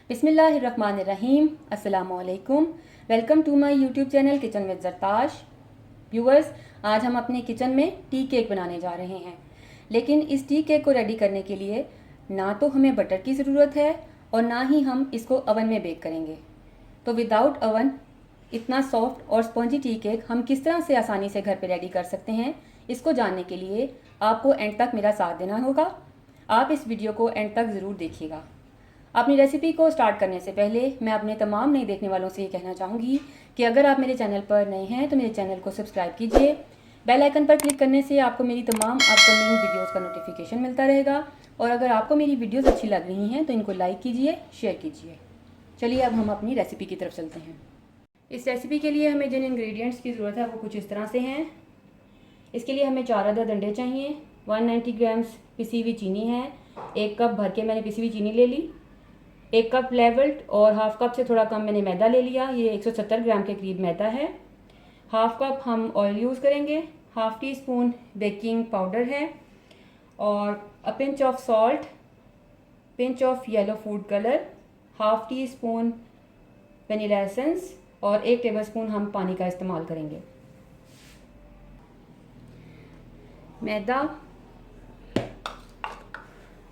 बिस्मिल्लाहिर्रहमानिर्रहीम। अस्सलामुअलैकुम। Welcome to my YouTube channel kitchen with Zartash. Viewers, आज हम अपने किचन में टी केक बनाने जा रहे हैं। लेकिन इस टी केक को रेडी करने के लिए ना तो हमें बटर की ज़रूरत है और ना ही हम इसको ओवन में बेक करेंगे। तो विदाउट ओवन इतना सॉफ्ट और स्पॉन्जी टी केक हम किस तरह से आसानी से घर पे रेडी कर सकते हैं, इसको जानने के लिए आपको एंड तक मेरा साथ देना होगा। आप इस वीडियो को एंड तक ज़रूर देखिएगा। अपनी रेसिपी को स्टार्ट करने से पहले मैं अपने तमाम नए देखने वालों से ये कहना चाहूँगी कि अगर आप मेरे चैनल पर नए हैं तो मेरे चैनल को सब्सक्राइब कीजिए। बेल आइकन पर क्लिक करने से आपको मेरी तमाम अपकमिंग वीडियोस का नोटिफिकेशन मिलता रहेगा। और अगर आपको मेरी वीडियोस अच्छी लग रही हैं तो इनको लाइक कीजिए, शेयर कीजिए। चलिए अब हम अपनी रेसिपी की तरफ चलते हैं। इस रेसिपी के लिए हमें जिन इंग्रेडिएंट्स की ज़रूरत है वो कुछ इस तरह से हैं। इसके लिए हमें 4 अदद अंडे चाहिए, 190 ग्राम्स पिसी हुई चीनी है, 1 कप भर के मैंने पिसी हुई चीनी ले ली, 1 कप लेवल्ड और हाफ कप से थोड़ा कम मैंने मैदा ले लिया। ये 170 ग्राम के करीब मैदा है। हाफ कप हम ऑयल यूज़ करेंगे, half tea spoon baking powder है और a pinch of salt, pinch of yellow food colour, half tea spoon vanilla essence और 1 टेबलस्पून हम पानी का इस्तेमाल करेंगे। मैदा,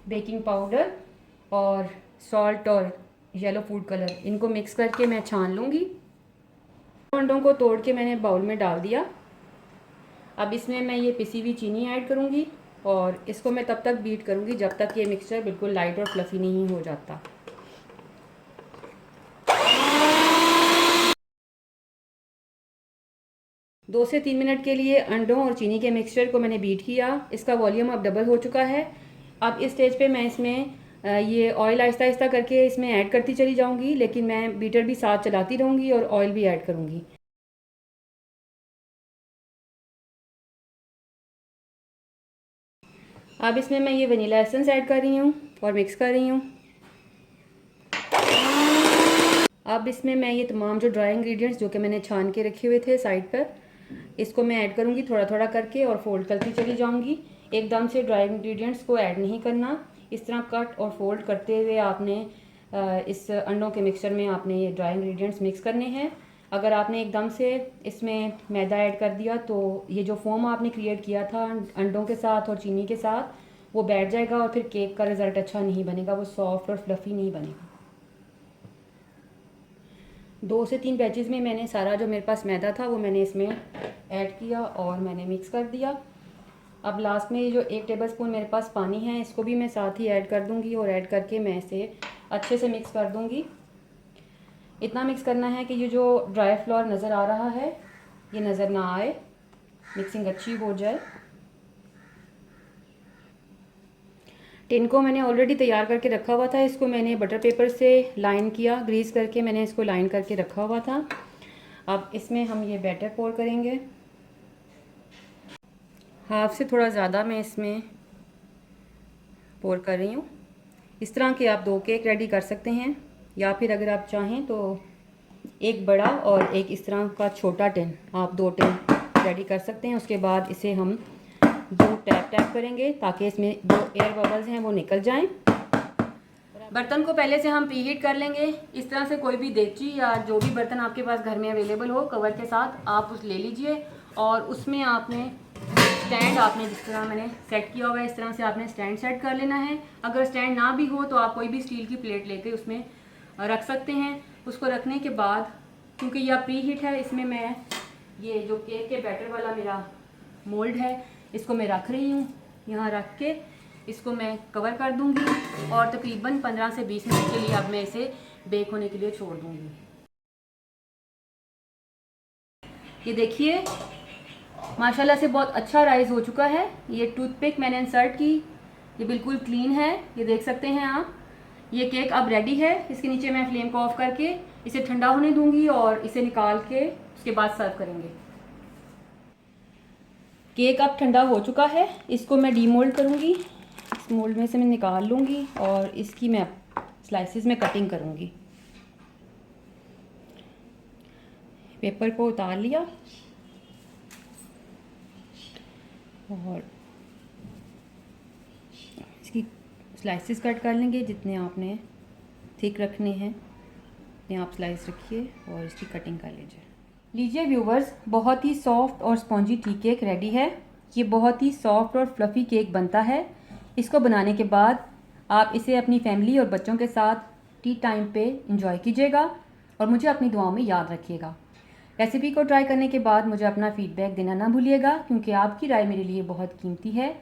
बेकिंग पाउडर और सॉल्ट और येलो फूड कलर, इनको मिक्स करके मैं छान लूँगी। अंडों को तोड़ के मैंने बाउल में डाल दिया। अब इसमें मैं ये पिसी हुई चीनी ऐड करूँगी और इसको मैं तब तक बीट करूँगी जब तक ये मिक्सचर बिल्कुल लाइट और फ्लफ़ी नहीं हो जाता। दो से 3 मिनट के लिए अंडों और चीनी के मिक्सचर को मैंने बीट किया। इसका वॉल्यूम अब डबल हो चुका है। अब इस स्टेज पे मैं इसमें ये ऑयल आहिस्ता आहिस्ता करके इसमें ऐड करती चली जाऊंगी, लेकिन मैं बीटर भी साथ चलाती रहूँगी और ऑयल भी ऐड करूँगी। अब इसमें मैं ये वनीला एसेंस ऐड कर रही हूँ और मिक्स कर रही हूँ। अब इसमें मैं ये तमाम जो ड्राई इंग्रेडिएंट्स जो कि मैंने छान के रखे हुए थे साइड पर, इसको मैं ऐड करूँगी थोड़ा थोड़ा करके और फोल्ड करती चली जाऊँगी। एकदम से ड्राई इंग्रेडिएंट्स को ऐड नहीं करना, इस तरह कट और फोल्ड करते हुए आपने इस अंडों के मिक्सचर में आपने ये ड्राई इंग्रेडिएंट्स मिक्स करने हैं। अगर आपने एकदम से इसमें मैदा ऐड कर दिया तो ये जो फोम आपने क्रिएट किया था अंडों के साथ और चीनी के साथ, वो बैठ जाएगा और फिर केक का रिज़ल्ट अच्छा नहीं बनेगा, वो सॉफ्ट और फ्लफ़ी नहीं बनेगा। 2 से 3 बैचेज़ में मैंने सारा जो मेरे पास मैदा था वो मैंने इसमें ऐड किया और मैंने मिक्स कर दिया। अब लास्ट में ये जो 1 टेबलस्पून मेरे पास पानी है, इसको भी मैं साथ ही ऐड कर दूंगी और ऐड करके मैं इसे अच्छे से मिक्स कर दूंगी। इतना मिक्स करना है कि ये जो ड्राई फ्लोर नज़र आ रहा है ये नज़र ना आए, मिक्सिंग अच्छी हो जाए। टिन को मैंने ऑलरेडी तैयार करके रखा हुआ था, इसको मैंने बटर पेपर से लाइन किया, ग्रीस करके मैंने इसको लाइन करके रखा हुआ था। अब इसमें हम ये बैटर पोर करेंगे। हाफ से थोड़ा ज़्यादा मैं इसमें पोर कर रही हूँ। इस तरह के आप 2 केक रेडी कर सकते हैं, या फिर अगर आप चाहें तो एक बड़ा और एक इस तरह का छोटा टिन, आप 2 टिन रेडी कर सकते हैं। उसके बाद इसे हम 2 टैप टैप करेंगे ताकि इसमें जो एयर बबल्स हैं वो निकल जाएं। बर्तन को पहले से हम प्रीहीट कर लेंगे। इस तरह से कोई भी देगची या जो भी बर्तन आपके पास घर में अवेलेबल हो कवर के साथ आप उस ले लीजिए और उसमें आपने स्टैंड, आपने जिस तरह मैंने सेट किया हुआ है इस तरह से आपने स्टैंड सेट कर लेना है। अगर स्टैंड ना भी हो तो आप कोई भी स्टील की प्लेट लेके उसमें रख सकते हैं। उसको रखने के बाद क्योंकि यह प्री हीट है, इसमें मैं ये जो केक के बैटर वाला मेरा मोल्ड है इसको मैं रख रही हूँ। यहाँ रख के इसको मैं कवर कर दूँगी और तकरीबन 15 से 20 मिनट के लिए अब मैं इसे बेक होने के लिए छोड़ दूँगी। ये देखिए माशाल्लाह से बहुत अच्छा राइस हो चुका है। ये टूथपिक मैंने इंसर्ट की, ये बिल्कुल क्लीन है, ये देख सकते हैं आप। ये केक अब रेडी है। इसके नीचे मैं फ्लेम को ऑफ करके इसे ठंडा होने दूंगी और इसे निकाल के उसके बाद सर्व करेंगे। केक अब ठंडा हो चुका है, इसको मैं डीमोल्ड करूंगी। इस मोल्ड में से मैं निकाल लूँगी और इसकी मैं स्लाइसेस में कटिंग करूँगी। पेपर को उतार लिया और इसकी स्लाइसेस कट कर लेंगे जितने आपने थिक रखने हैं। यहाँ आप स्लाइस रखिए और इसकी कटिंग कर लीजिए व्यूवर्स, बहुत ही सॉफ्ट और स्पॉन्जी टी केक रेडी है। ये बहुत ही सॉफ्ट और फ्लफ़ी केक बनता है। इसको बनाने के बाद आप इसे अपनी फैमिली और बच्चों के साथ टी टाइम पे इंजॉय कीजिएगा और मुझे अपनी दुआओं में याद रखिएगा। रेसिपी को ट्राई करने के बाद मुझे अपना फ़ीडबैक देना ना भूलिएगा, क्योंकि आपकी राय मेरे लिए बहुत कीमती है।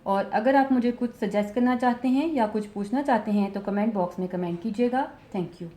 और अगर आप मुझे कुछ सजेस्ट करना चाहते हैं या कुछ पूछना चाहते हैं तो कमेंट बॉक्स में कमेंट कीजिएगा। Thank you.